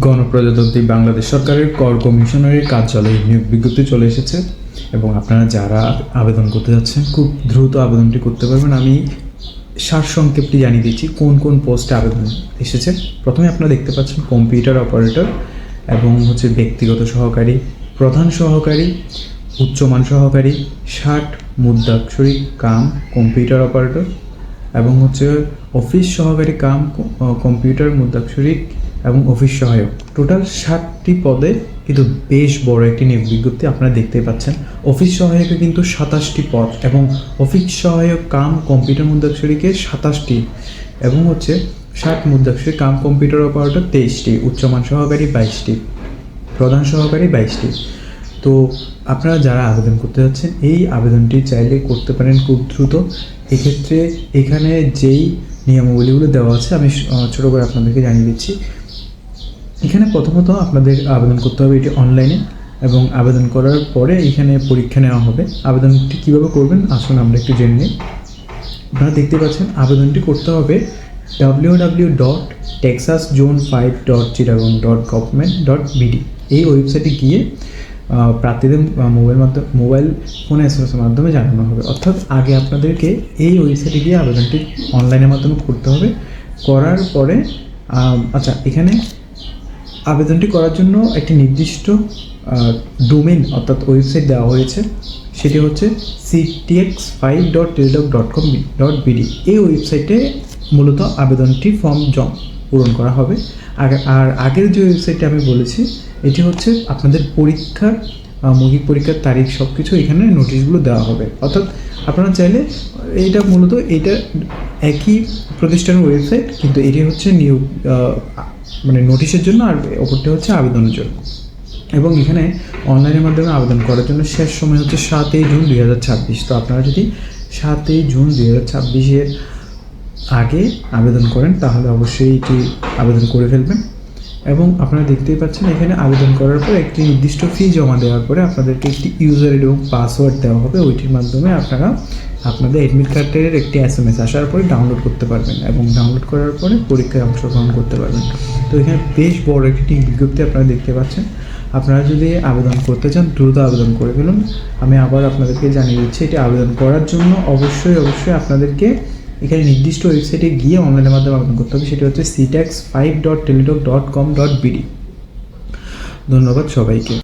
গণপ্রজাতন্ত্রী বাংলাদেশ সরকারের কর কমিশনারের কার্যালয়ে নিয়োগ বিজ্ঞপ্তি চলে এসেছে এবং আপনারা যারা আবেদন করতে যাচ্ছেন খুব দ্রুত আবেদনটি করতে পারবেন। আমি সারসংক্ষেপটি জানিয়ে দিচ্ছি কোন কোন পোস্টে আবেদন এসেছে। প্রথমে আপনারা দেখতে পাচ্ছেন কম্পিউটার অপারেটর এবং ব্যক্তিগত সহকারী, প্রধান সহকারী, উচ্চমান সহকারী, 60 মুদ্রাক্ষরিক কাম কম্পিউটার অপারেটর এবং অফিস সহকারী কাম কম্পিউটার মুদ্রাক্ষরিক এবং অফিস সহায়ক। টোটাল 60টি পদে কিন্তু বেশ বড় একটি নিয়োগ বিজ্ঞপ্তি আপনারা দেখতেই পাচ্ছেন। অফিস সহায়কে কিন্তু 27টি পদ এবং অফিস সহায়ক কাম কম্পিউটার মুদ্রাক্ষরিকে 27টি এবং 60 মুদ্রাক্ষরিক কাম কম্পিউটার অপারেটর 23টি, উচ্চমান সহকারী 22টি, প্রধান সহকারী 22টি। তো আপনারা যারা আবেদন করতে যাচ্ছেন এই আবেদনটি চাইলে করতে পারেন খুব দ্রুত। এক্ষেত্রে এখানে যেই নিয়মাবলীগুলো দেওয়া আছে আমি ছোটো করে আপনাদেরকে জানিয়ে দিচ্ছি। এখানে প্রথমত আপনাদের আবেদন করতে হবে এটি অনলাইনে এবং আবেদন করার পরে এখানে পরীক্ষা নেওয়া হবে। আবেদনটি কীভাবে করবেন আসুন আমরা একটু জেনে নিই। আপনারা দেখতে পাচ্ছেন আবেদনটি করতে হবে www.texaszone5.chittagong.government.bd এই ওয়েবসাইটে গিয়ে প্রার্থীদের মোবাইল ফোনে SMS-এর মাধ্যমে জানানো হবে। অর্থাৎ আগে আপনাদেরকে এই ওয়েবসাইটে গিয়ে আবেদনটি অনলাইনের মাধ্যমে করতে হবে। করার পরে এখানে আবেদনটি করার জন্য একটি নির্দিষ্ট ডোমেইন অর্থাৎ ওয়েবসাইট দেওয়া হয়েছে, সেটি হচ্ছে ctx5.teledoc.com.bd। এই ওয়েবসাইটে মূলত আবেদনটি ফর্ম পূরণ করা হবে। আর আগের যে ওয়েবসাইটটি আমি বলেছি এটি হচ্ছে আপনাদের পরীক্ষার মৌখিক পরীক্ষার তারিখ সব কিছু এখানে নোটিশগুলো দেওয়া হবে। অর্থাৎ আপনারা চাইলে এইটা মূলত এইটা একই প্রতিষ্ঠানের ওয়েবসাইট, কিন্তু এটি হচ্ছে নিয়োগ নোটিশের জন্য আর অপরটি হচ্ছে আবেদনের জন্য। এবং এখানে অনলাইনের মাধ্যমে আবেদন করার জন্য শেষ সময় হচ্ছে 7 জুন 2026। তো আপনারা যদি 7 জুন 2026-এর আগে আবেদন করেন তাহলে অবশ্যই এটি আবেদন করে ফেলবেন। এবং আপনারা দেখতেই পাচ্ছেন এখানে আবেদন করার পর একটি নির্দিষ্ট ফি জমা দেওয়ার পরে আপনাদেরকে একটি ইউজার আইডি এবং পাসওয়ার্ড দেওয়া হবে। ওইটির মাধ্যমে আপনারা আপনাদের অ্যাডমিট কার্ডের একটি SMS আসার পরে ডাউনলোড করতে পারবেন এবং ডাউনলোড করার পরে পরীক্ষায় অংশগ্রহণ করতে পারবেন। তো এখানে বেশ বড় একটি বিজ্ঞপ্তি আপনারা দেখতে পাচ্ছেন। আপনারা যদি আবেদন করতে চান দ্রুত আবেদন করে ফেলুন। আমি আবার আপনাদেরকে জানিয়ে দিচ্ছি এটি আবেদন করার জন্য অবশ্যই আপনাদেরকে এখানে নির্দিষ্ট ওয়েবসাইটে গিয়ে অনলাইনের মাধ্যমে আবেদন করতে হবে, সেটি হচ্ছে ctx5.teledoc.com.bd। ধন্যবাদ সবাইকে।